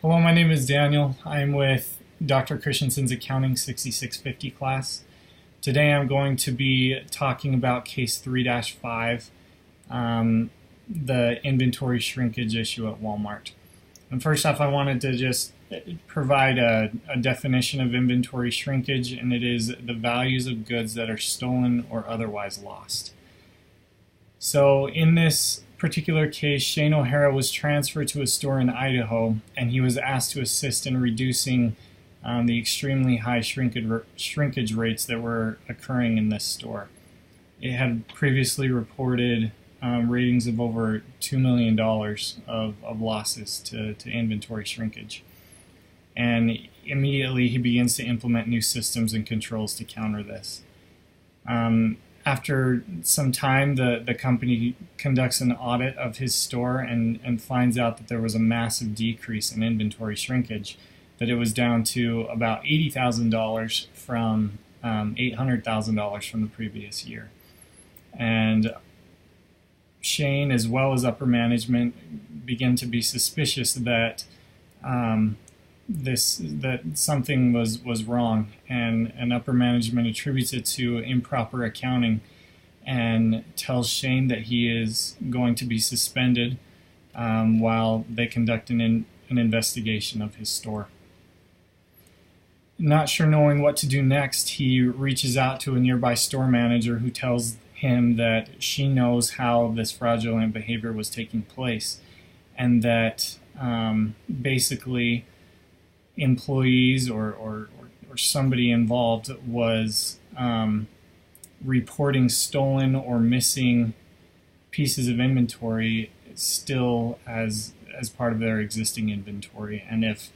Hello, my name is Daniel. I'm with Dr. Christensen's Accounting 6650 class. Today I'm going to be talking about case 3-5, the inventory shrinkage issue at Walmart. And first off, I wanted to just provide a definition of inventory shrinkage, and it is the values of goods that are stolen or otherwise lost. So in this particular case, Shane O'Hara was transferred to a store in Idaho, and he was asked to assist in reducing the extremely high shrinkage rates that were occurring in this store. It had previously reported ratings of over $2 million of losses to inventory shrinkage. And immediately he begins to implement new systems and controls to counter this. After some time, the company conducts an audit of his store and finds out that there was a massive decrease in inventory shrinkage, that it was down to about $80,000 from $800,000 from the previous year. And Shane, as well as upper management, begin to be suspicious that that something was wrong, and upper management attributes it to improper accounting and tells Shane that he is going to be suspended while they conduct an investigation of his store. Not sure knowing what to do next, he reaches out to a nearby store manager who tells him that she knows how this fraudulent behavior was taking place, and that basically employees or somebody involved was reporting stolen or missing pieces of inventory still as part of their existing inventory. And if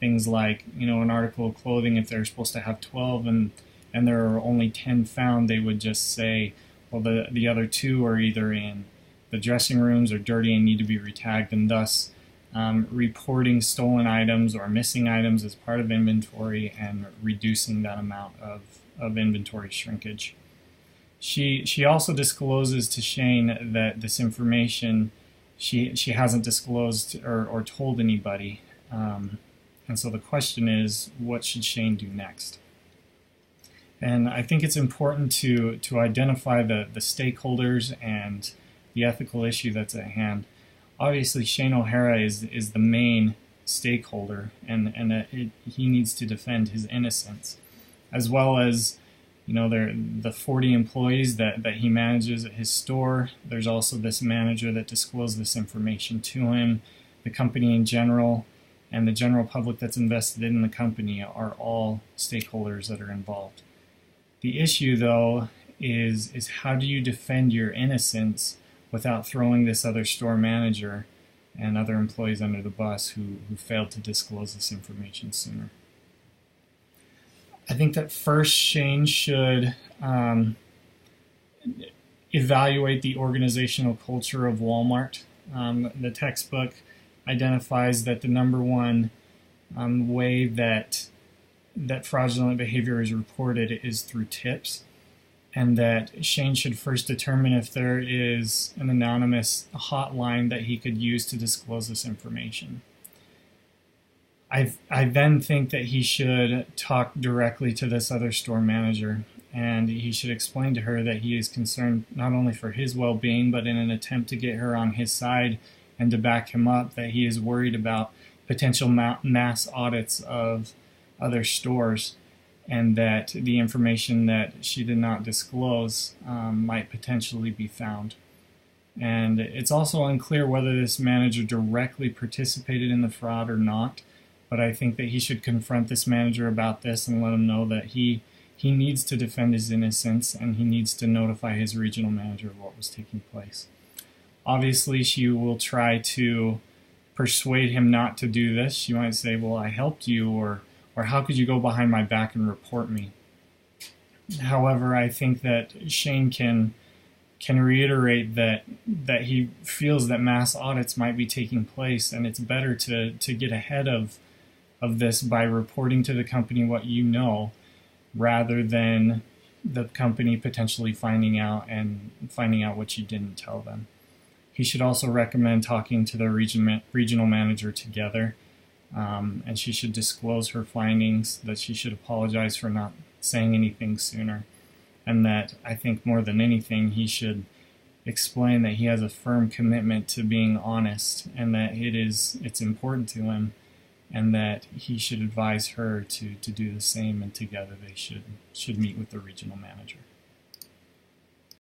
things like, an article of clothing, if they're supposed to have 12 and there are only 10 found, they would just say, well, the other 2 are either in the dressing rooms or dirty and need to be retagged, and thus reporting stolen items or missing items as part of inventory and reducing that amount of inventory shrinkage. She also discloses to Shane that this information she hasn't disclosed or told anybody. And so the question is, what should Shane do next? And I think it's important to identify the stakeholders and the ethical issue that's at hand. Obviously, Shane O'Hara is the main stakeholder, and he needs to defend his innocence, as well as the 40 employees that he manages at his store. There's also this manager that disclosed this information to him. The company in general and the general public that's invested in the company are all stakeholders that are involved. The issue, though, is how do you defend your innocence without throwing this other store manager and other employees under the bus who failed to disclose this information sooner? I think that first Shane should evaluate the organizational culture of Walmart. The textbook identifies that the number one way that fraudulent behavior is reported is through tips, and that Shane should first determine if there is an anonymous hotline that he could use to disclose this information. I then think that he should talk directly to this other store manager, and he should explain to her that he is concerned not only for his well-being, but in an attempt to get her on his side and to back him up, that he is worried about potential mass audits of other stores, and that the information that she did not disclose might potentially be found. And it's also unclear whether this manager directly participated in the fraud or not, but I think that he should confront this manager about this and let him know that he needs to defend his innocence, and he needs to notify his regional manager of what was taking place. Obviously, she will try to persuade him not to do this. She might say, well, I helped you, or how could you go behind my back and report me? However, I think that Shane can reiterate that he feels that mass audits might be taking place, and it's better to get ahead of this by reporting to the company what you know, rather than the company potentially finding out what you didn't tell them. He should also recommend talking to the regional manager together and she should disclose her findings, that she should apologize for not saying anything sooner, and that I think more than anything he should explain that he has a firm commitment to being honest, and that it's important to him, and that he should advise her to do the same, and together they should meet with the regional manager.